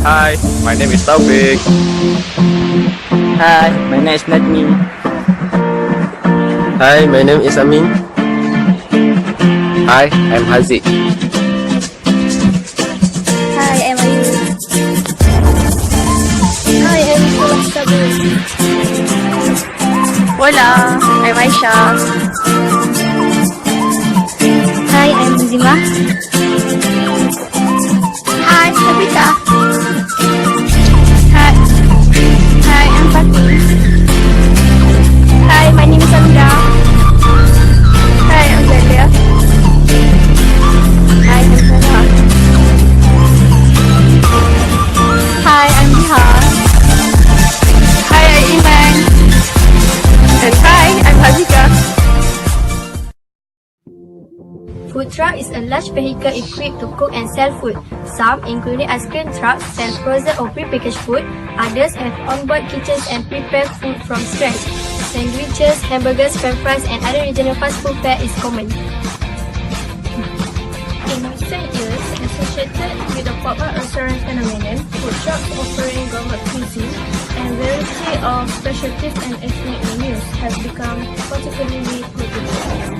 Hi, my name is Taufik. Hi, my name is Nadmi. Hi, my name is Amin. Hi, I'm Haziq. Hi, I'm Ayu. Hi, I'm Sabir. Hola, I'm Aisha. Hi, I'm Zima. Hi, Sabita. Hi, I'm Fatih. Hi, my name is Amira. Hi, I'm Zelia. Hi, I'm Sarah. Hi, I'm Liha. Hi, I'm Iman. And hi, I'm Hazika. Food truck is a large vehicle equipped to cook and sell food. Some, including ice cream trucks, sell frozen or pre-packaged food. Others have onboard kitchens and prepare food from scratch. Sandwiches, hamburgers, french fries, and other regional fast food fare is common. In recent years, associated with the pop-up restaurant phenomenon, food trucks offering gourmet cuisine and variety of specialties and ethnic menus have become particularly popular.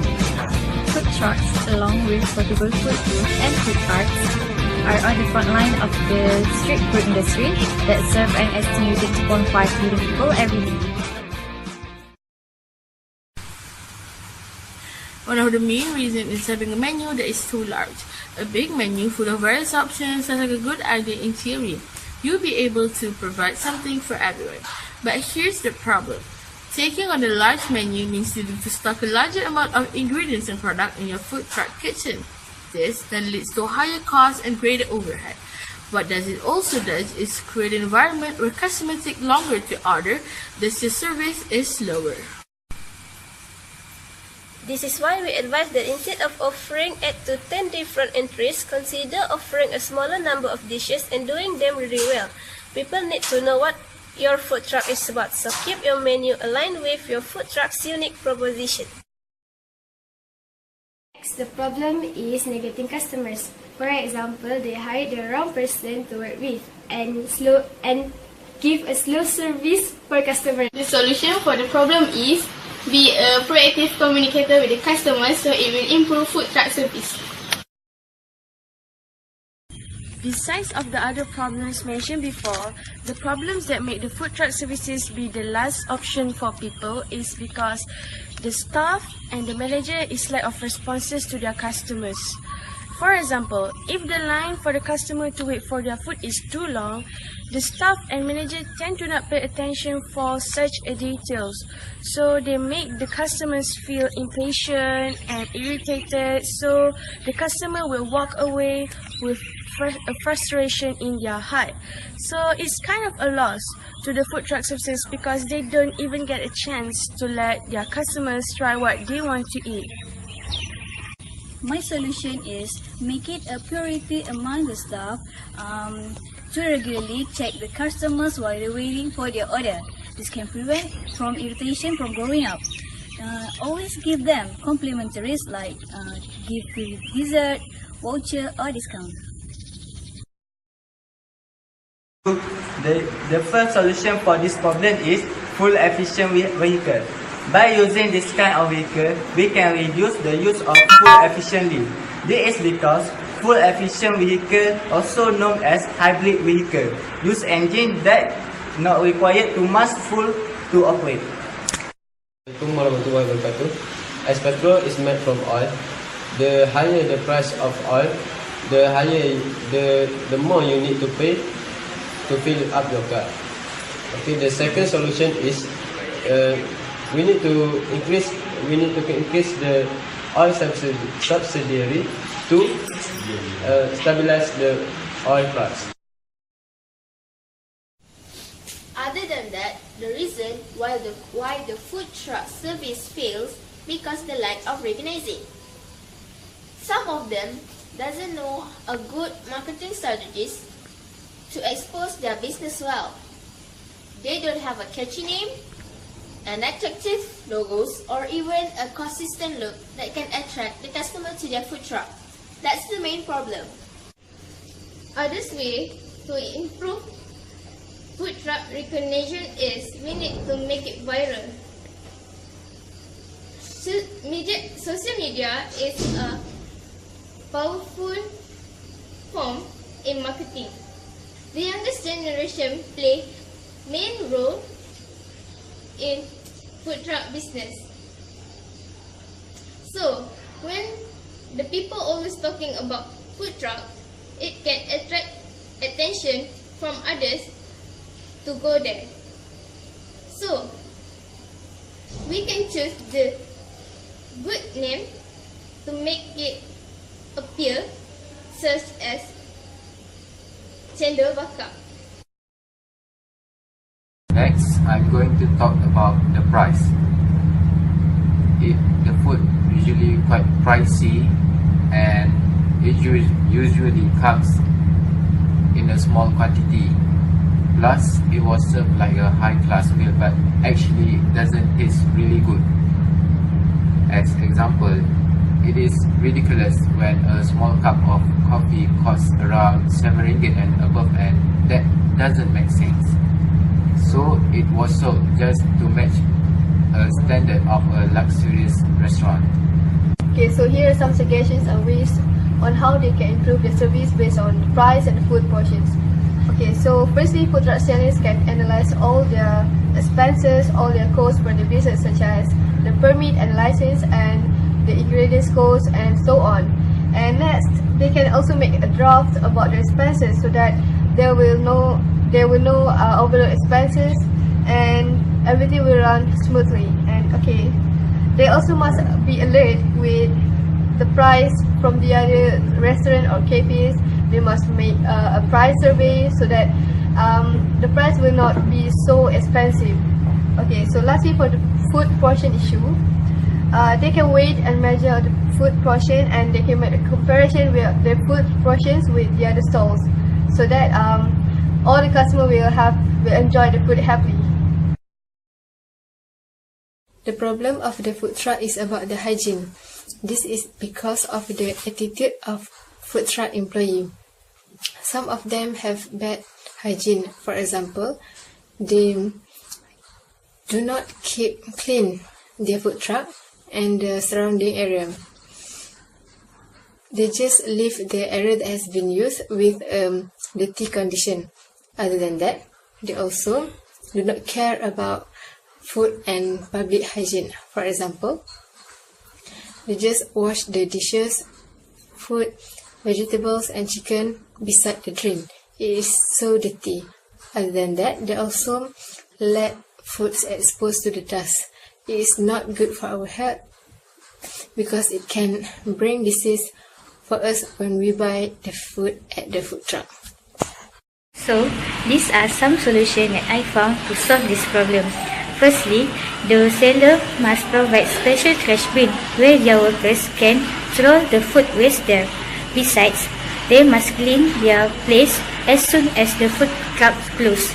Food trucks, along with portable food booths and food carts, are on the front line of the street food industry that serve an estimated 2.5 million people every day. One of the main reasons is having a menu that is too large. A big menu full of various options sounds like a good idea in theory. You'll be able to provide something for everyone. But here's the problem. Taking on a large menu means you need to stock a larger amount of ingredients and product in your food truck kitchen. This then leads to higher costs and greater overhead. What does it also does is create an environment where customers take longer to order, thus your service is slower. This is why we advise that instead of offering 8 to 10 different entries, consider offering a smaller number of dishes and doing them really well. People need to know what your food truck is about, so keep your menu aligned with your food truck's unique proposition. Next, the problem is negating customers. For example, they hire the wrong person to work with and give a slow service per customer. The solution for the problem is be a proactive communicator with the customers so it will improve food truck service. Besides of the other problems mentioned before, the problems that make the food truck services be the last option for people is because the staff and the manager is lack of responses to their customers. For example, if the line for the customer to wait for their food is too long, the staff and manager tend to not pay attention for such details. So they make the customers feel impatient and irritated, so the customer will walk away with a frustration in their heart. So it's kind of a loss to the food truck services because they don't even get a chance to let their customers try what they want to eat. My solution is make it a priority among the staff to regularly check the customers while they're waiting for their order. This can prevent from irritation from growing up. Always give them complimentaries like give free dessert, voucher or discount. The first solution for this problem is full efficient vehicle. By using this kind of vehicle, we can reduce the use of fuel efficiently. This is because full efficient vehicle, also known as hybrid vehicle, use engine that not required too much fuel to operate. Assalamualaikum warahmatullahi wabarakatuh. As petrol is made from oil, the higher the price of oil, the higher the more you need to pay to fill up your car. Okay, the second solution is we need to increase the oil subsidiary to stabilize the oil price. Other than that, the reason why the food truck service fails because the lack of recognizing. Some of them doesn't know a good marketing strategies to expose their business well. They don't have a catchy name, an attractive logos, or even a consistent look that can attract the customer to their food truck. That's the main problem. Others way to improve food truck recognition is we need to make it viral. Social media is a powerful form in marketing. The youngest generation play main role in food truck business. So, when the people always talking about food truck, it can attract attention from others to go there. So, we can choose the good name to make it appear, such as Cendol Bakar. Next, I'm going to talk about the price. The food usually quite pricey, and it usually comes in a small quantity. Plus, it was served like a high-class meal, but actually doesn't taste really good. As example, it is ridiculous when a small cup of coffee costs around 7 ringgit and above, and that doesn't make sense. So it was sold just to match a standard of a luxurious restaurant. Okay, so here are some suggestions and ways on how they can improve their service based on the price and the food portions. Okay, so firstly, food truck sellers can analyze all their expenses, all their costs for the business, such as the permit and license and the ingredients costs and so on. And next, they can also make a draft about their expenses so that they will know overall expenses and everything will run smoothly. And okay, they also must be alert with the price from the other restaurant or cafes. They must make a price survey so that the price will not be so expensive. Okay, so lastly, for the food portion issue, they can weigh and measure the food portion, and they can make a comparison with their food portions with the other stalls, so that all the customers will enjoy the food happily. The problem of the food truck is about the hygiene. This is because of the attitude of food truck employee. Some of them have bad hygiene. For example, they do not keep clean their food truck and the surrounding area. They just leave the area that has been used with dirty condition. Other than that, they also do not care about food and public hygiene. For example, they just wash the dishes, food, vegetables and chicken beside the drain. It is so dirty. Other than that, they also let foods exposed to the dust. It is not good for our health because it can bring disease for us when we buy the food at the food truck. So, these are some solutions that I found to solve this problem. Firstly, the seller must provide special trash bin where their workers can throw the food waste there. Besides, they must clean their place as soon as the food truck closes.